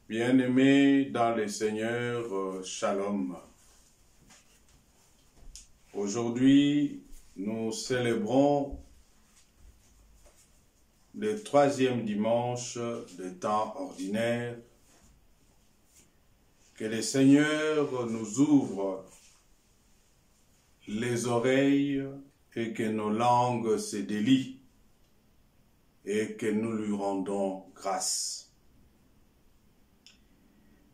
Bien-aimés dans le Seigneur, Shalom. Aujourd'hui, nous célébrons le troisième dimanche de temps ordinaire. Que le Seigneur nous ouvre les oreilles et que nos langues se délient et que nous lui rendons grâce.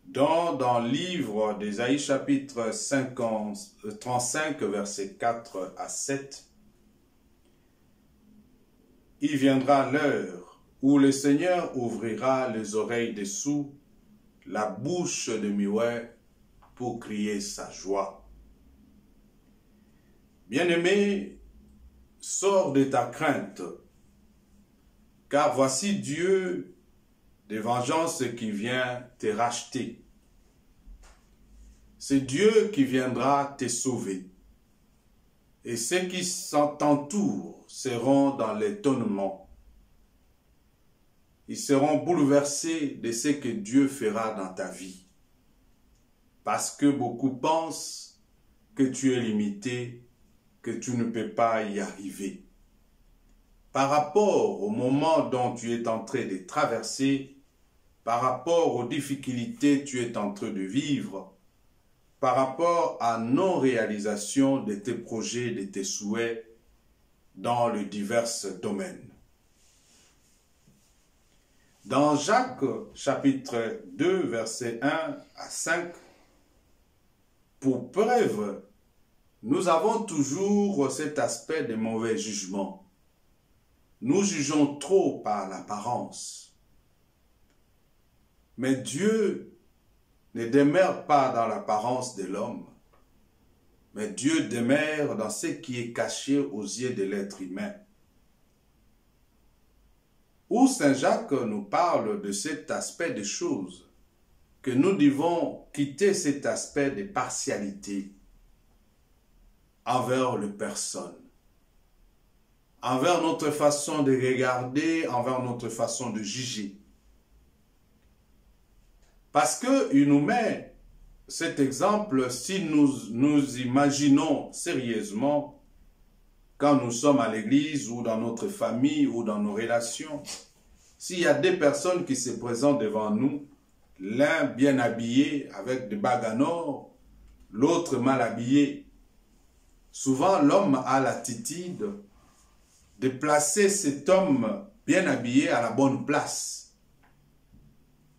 Dans le livre d'Ésaïe chapitre 35, versets 4 à 7, il viendra l'heure où le Seigneur ouvrira les oreilles des sourds, la bouche de muets pour crier sa joie. Bien-aimé, sors de ta crainte, car voici Dieu de vengeance qui vient te racheter. C'est Dieu qui viendra te sauver. Et ceux qui t'entourent seront dans l'étonnement. Ils seront bouleversés de ce que Dieu fera dans ta vie. Parce que beaucoup pensent que tu es limité, que tu ne peux pas y arriver. Par rapport au moment dont tu es en train de traverser, par rapport aux difficultés que tu es en train de vivre, par rapport à non-réalisation de tes projets, de tes souhaits dans les divers domaines. Dans Jacques chapitre 2, versets 1 à 5, pour preuve, nous avons toujours cet aspect de mauvais jugement. Nous jugeons trop par l'apparence. Mais Dieu ne demeure pas dans l'apparence de l'homme, mais Dieu demeure dans ce qui est caché aux yeux de l'être humain. Où Saint Jacques nous parle de cet aspect des choses, que nous devons quitter cet aspect de partialité envers les personnes, envers notre façon de regarder, envers notre façon de juger. Parce qu'il nous met cet exemple, si nous imaginons sérieusement, quand nous sommes à l'église ou dans notre famille ou dans nos relations, s'il y a deux personnes qui se présentent devant nous, l'un bien habillé avec des bagues en or, l'autre mal habillé, souvent l'homme a l'attitude de placer cet homme bien habillé à la bonne place.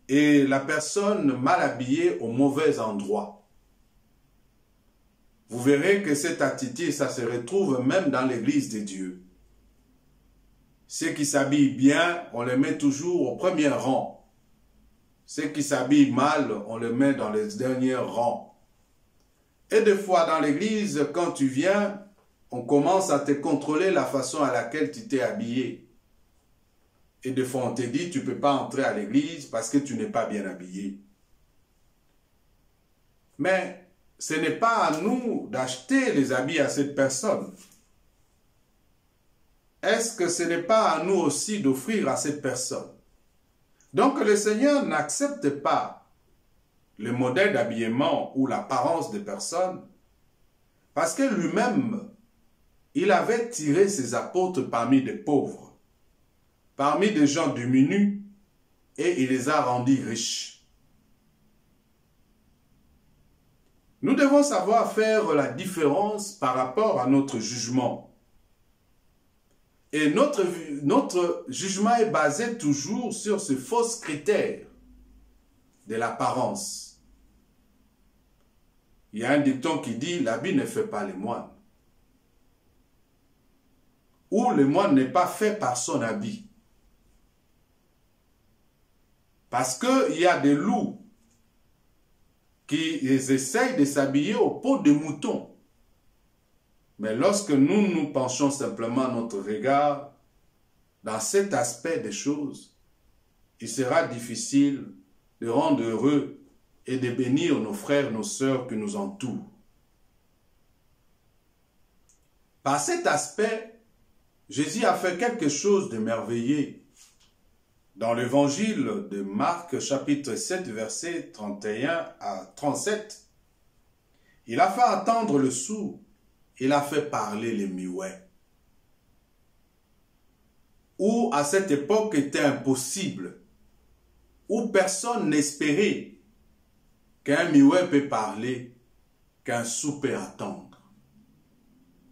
Et la personne mal habillée au mauvais endroit. Vous verrez que cette attitude, ça se retrouve même dans l'église de Dieu. Ceux qui s'habillent bien, on les met toujours au premier rang. Ceux qui s'habillent mal, on les met dans les derniers rangs. Et des fois dans l'église, quand tu viens, on commence à te contrôler la façon à laquelle tu t'es habillé. Et des fois, on te dit, tu ne peux pas entrer à l'église parce que tu n'es pas bien habillé. Mais ce n'est pas à nous d'acheter les habits à cette personne. Est-ce que ce n'est pas à nous aussi d'offrir à cette personne? Donc, le Seigneur n'accepte pas le modèle d'habillement ou l'apparence des personnes parce que lui-même, il avait tiré ses apôtres parmi des pauvres, parmi des gens diminués, et il les a rendus riches. Nous devons savoir faire la différence par rapport à notre jugement. Et notre jugement est basé toujours sur ce faux critère de l'apparence. Il y a un dicton qui dit « l'habit ne fait pas les moines ». Ou le moine n'est pas fait par son habit. Parce qu'il y a des loups qui essayent de s'habiller au pot de mouton. Mais lorsque nous penchons simplement notre regard dans cet aspect des choses, il sera difficile de rendre heureux et de bénir nos frères, nos sœurs qui nous entourent. Par cet aspect, Jésus a fait quelque chose de merveilleux. Dans l'évangile de Marc, chapitre 7, versets 31 à 37, il a fait entendre le sourd, il a fait parler les muets. Où à cette époque était impossible, où personne n'espérait qu'un muet peut parler, qu'un sourd peut attendre.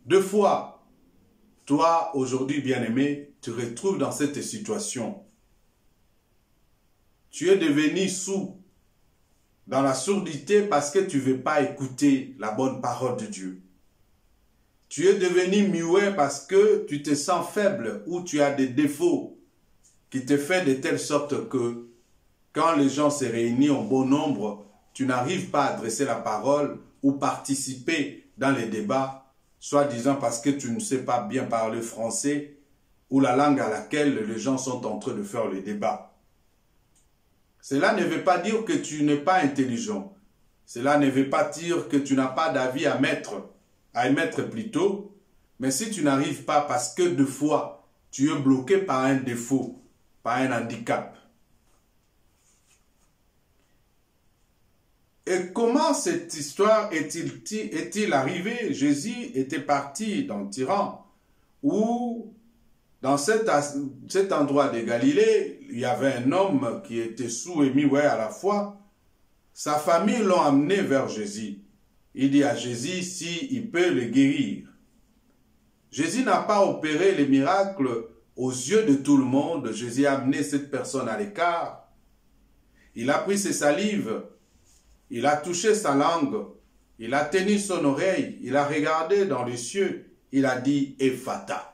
Deux fois, toi, aujourd'hui bien-aimé, tu te retrouves dans cette situation. Tu es devenu sourd dans la sourdité parce que tu ne veux pas écouter la bonne parole de Dieu. Tu es devenu muet parce que tu te sens faible ou tu as des défauts qui te font de telle sorte que quand les gens se réunissent en bon nombre, tu n'arrives pas à adresser la parole ou participer dans les débats, soi-disant parce que tu ne sais pas bien parler français ou la langue à laquelle les gens sont en train de faire le débat. Cela ne veut pas dire que tu n'es pas intelligent. Cela ne veut pas dire que tu n'as pas d'avis à émettre plutôt. Mais si tu n'arrives pas parce que deux fois, tu es bloqué par un défaut, par un handicap. Et comment cette histoire est-il arrivé? Jésus était parti dans Tyran, où dans cet endroit de Galilée, il y avait un homme qui était sourd et muet à la fois. Sa famille l'ont amené vers Jésus. Il dit à Jésus s'il peut le guérir. Jésus n'a pas opéré les miracles aux yeux de tout le monde. Jésus a amené cette personne à l'écart. Il a pris ses salives, il a touché sa langue, il a tenu son oreille, il a regardé dans les cieux, il a dit « Ephata ».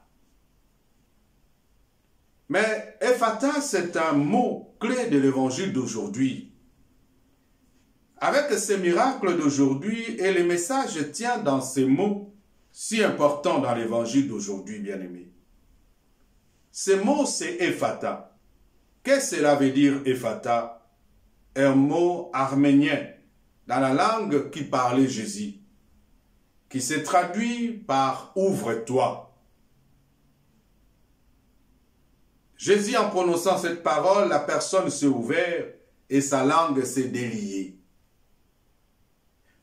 Mais Ephata, c'est un mot clé de l'évangile d'aujourd'hui. Avec ces miracles d'aujourd'hui, et le message tient dans ces mots si importants dans l'évangile d'aujourd'hui, bien-aimés. Ce mot, c'est Ephata. Qu'est-ce que cela veut dire Ephata? Un mot arménien, dans la langue qui parlait Jésus, qui se traduit par « ouvre-toi ». Jésus, en prononçant cette parole, la personne s'est ouverte et sa langue s'est déliée.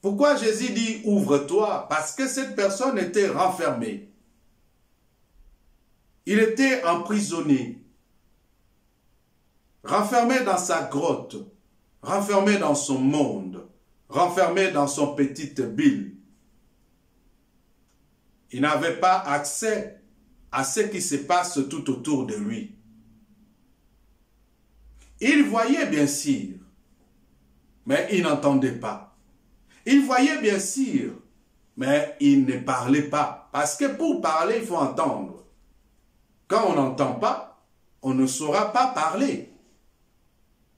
Pourquoi Jésus dit « ouvre-toi » ? Parce que cette personne était renfermée. Il était emprisonné, renfermé dans sa grotte, renfermé dans son monde, renfermé dans son petite bulle. Il n'avait pas accès à ce qui se passe tout autour de lui. Il voyait bien sûr, mais il n'entendait pas. Il voyait bien sûr, mais il ne parlait pas. Parce que pour parler, il faut entendre. Quand on n'entend pas, on ne saura pas parler.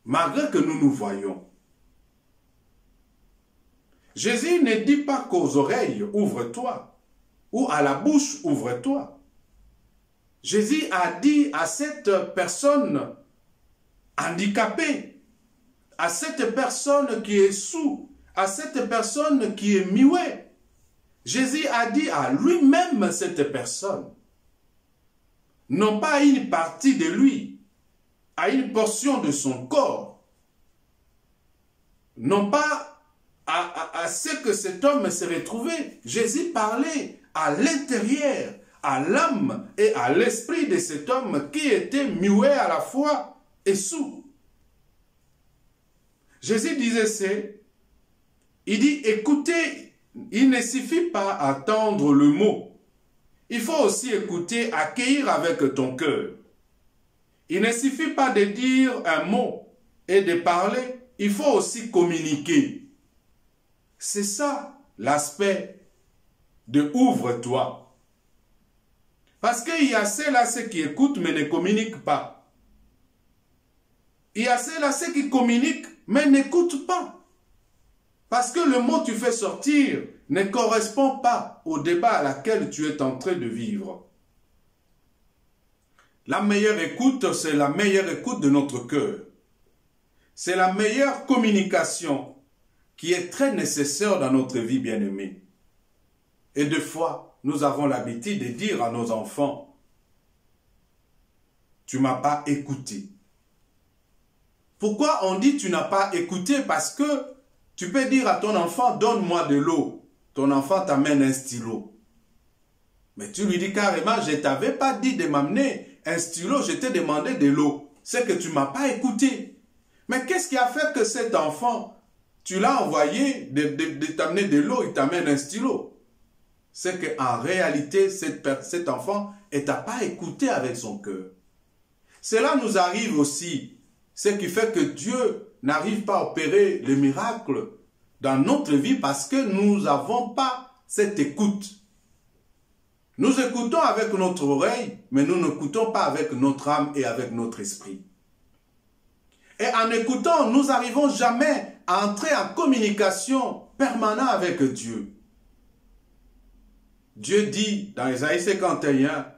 Malgré que nous nous voyons. Jésus ne dit pas qu'aux oreilles, ouvre-toi, ou à la bouche, ouvre-toi. Jésus a dit à cette personne handicapée, à cette personne qui est sourde, à cette personne qui est muette. Jésus a dit à lui-même cette personne, non pas à une partie de lui, à une portion de son corps, non pas à ce que cet homme s'est retrouvé. Jésus parlait à l'intérieur, à l'âme et à l'esprit de cet homme qui était muet à la fois et sourd. Jésus disait il dit écoutez, il ne suffit pas attendre le mot. Il faut aussi écouter, accueillir avec ton cœur. Il ne suffit pas de dire un mot et de parler, il faut aussi communiquer. C'est ça l'aspect de ouvre-toi. Parce qu'il y a ceux-là qui écoutent mais ne communiquent pas. Il y a ceux-là qui communiquent mais n'écoutent pas. Parce que le mot que tu fais sortir ne correspond pas au débat à laquelle tu es en train de vivre. La meilleure écoute, c'est la meilleure écoute de notre cœur. C'est la meilleure communication qui est très nécessaire dans notre vie bien-aimée. Et des fois, nous avons l'habitude de dire à nos enfants, « Tu ne m'as pas écouté. Pourquoi on dit tu n'as pas écouté? Parce que tu peux dire à ton enfant, donne-moi de l'eau. Ton enfant t'amène un stylo. Mais tu lui dis carrément, je ne t'avais pas dit de m'amener un stylo, je t'ai demandé de l'eau. C'est que tu ne m'as pas écouté. Mais qu'est-ce qui a fait que cet enfant, tu l'as envoyé de t'amener de l'eau, il t'amène un stylo? C'est qu'en réalité, cet enfant ne t'a pas écouté avec son cœur. Cela nous arrive aussi. Ce qui fait que Dieu n'arrive pas à opérer les miracles dans notre vie parce que nous n'avons pas cette écoute. Nous écoutons avec notre oreille, mais nous n'écoutons pas avec notre âme et avec notre esprit. Et en écoutant, nous n'arrivons jamais à entrer en communication permanente avec Dieu. Dieu dit dans Ésaïe 51,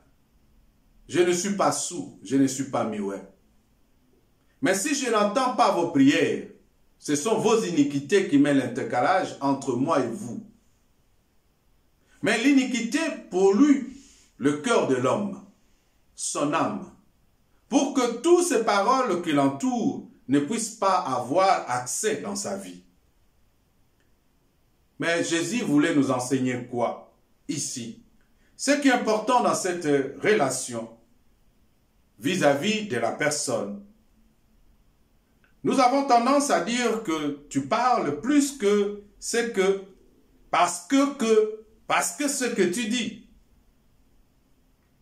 « Je ne suis pas sourd, je ne suis pas muet. Mais si je n'entends pas vos prières, ce sont vos iniquités qui mettent l'intercalage entre moi et vous. » Mais l'iniquité pollue le cœur de l'homme, son âme, pour que toutes ces paroles qui l'entourent ne puissent pas avoir accès dans sa vie. Mais Jésus voulait nous enseigner quoi ici? Ce qui est important dans cette relation vis-à-vis de la personne. Nous avons tendance à dire que tu parles plus que ce que, parce que ce que tu dis.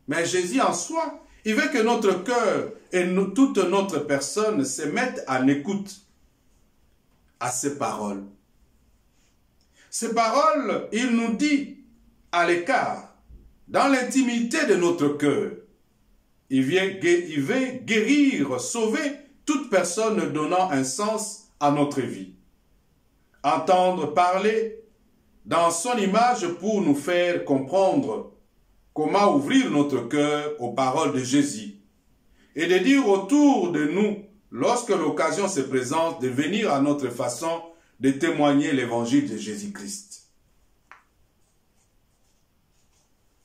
Mais Jésus en soi, il veut que notre cœur et toute notre personne se mettent en écoute à ces paroles. Ces paroles, il nous dit à l'écart, dans l'intimité de notre cœur. Il veut guérir, sauver toute personne donnant un sens à notre vie. Entendre parler dans son image pour nous faire comprendre comment ouvrir notre cœur aux paroles de Jésus et de dire autour de nous, lorsque l'occasion se présente, de venir à notre façon de témoigner l'évangile de Jésus-Christ.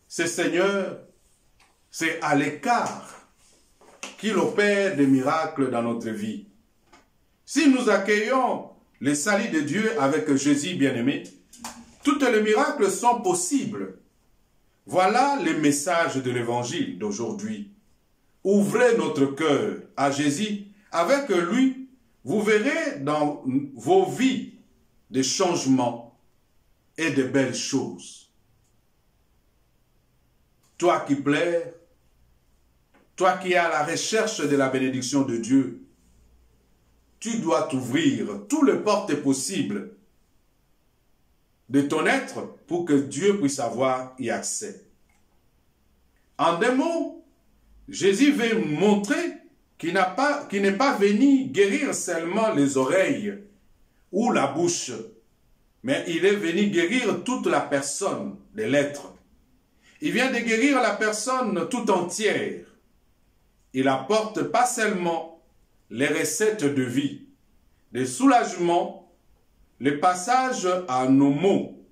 Ce Seigneur, c'est à l'écart qu'il opère des miracles dans notre vie. Si nous accueillons le salut de Dieu avec Jésus bien-aimé, tous les miracles sont possibles. Voilà le message de l'évangile d'aujourd'hui. Ouvrez notre cœur à Jésus. Avec lui, vous verrez dans vos vies des changements et de belles choses. Toi qui pleures, toi qui es à la recherche de la bénédiction de Dieu, tu dois t'ouvrir toutes les portes possibles de ton être pour que Dieu puisse avoir y accès. En deux mots, Jésus veut montrer qu'il n'est pas venu guérir seulement les oreilles ou la bouche, mais il est venu guérir toute la personne de l'être. Il vient de guérir la personne tout entière. Il apporte pas seulement les recettes de vie, les soulagements, le passage à nos maux,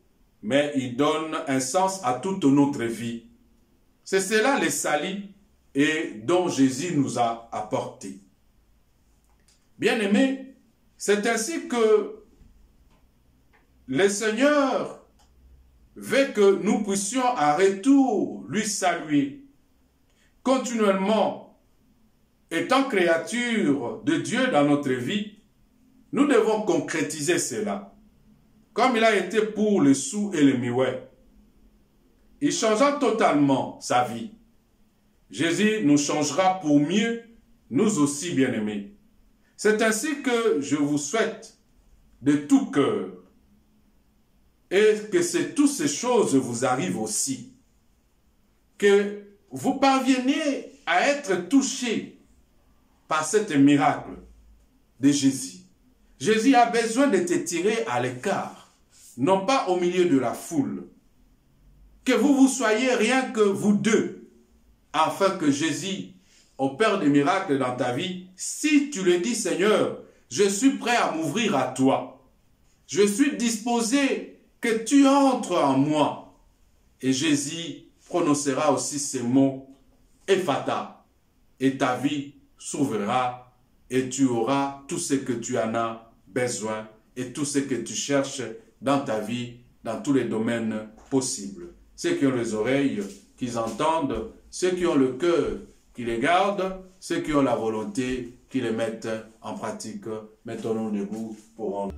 mais il donne un sens à toute notre vie. C'est cela le salut et dont Jésus nous a apporté. Bien-aimés, c'est ainsi que le Seigneur veut que nous puissions en retour lui saluer continuellement. Étant créature de Dieu dans notre vie, nous devons concrétiser cela. Comme il a été pour le sourd et le muet. Il changea totalement sa vie. Jésus nous changera pour mieux, nous aussi bien-aimés. C'est ainsi que je vous souhaite de tout cœur et que toutes ces choses vous arrivent aussi. Que vous parveniez à être touchés par ce miracle de Jésus. Jésus a besoin de te tirer à l'écart, non pas au milieu de la foule. Que vous soyez rien que vous deux, afin que Jésus opère des miracles dans ta vie. Si tu le dis, Seigneur, je suis prêt à m'ouvrir à toi. Je suis disposé que tu entres en moi. Et Jésus prononcera aussi ces mots, Ephata, et ta vie s'ouvrira et tu auras tout ce que tu en as besoin et tout ce que tu cherches dans ta vie, dans tous les domaines possibles. Ceux qui ont les oreilles, qu'ils entendent, ceux qui ont le cœur, qui les gardent, ceux qui ont la volonté, qui les mettent en pratique. Mettons-nous debout pour rendre.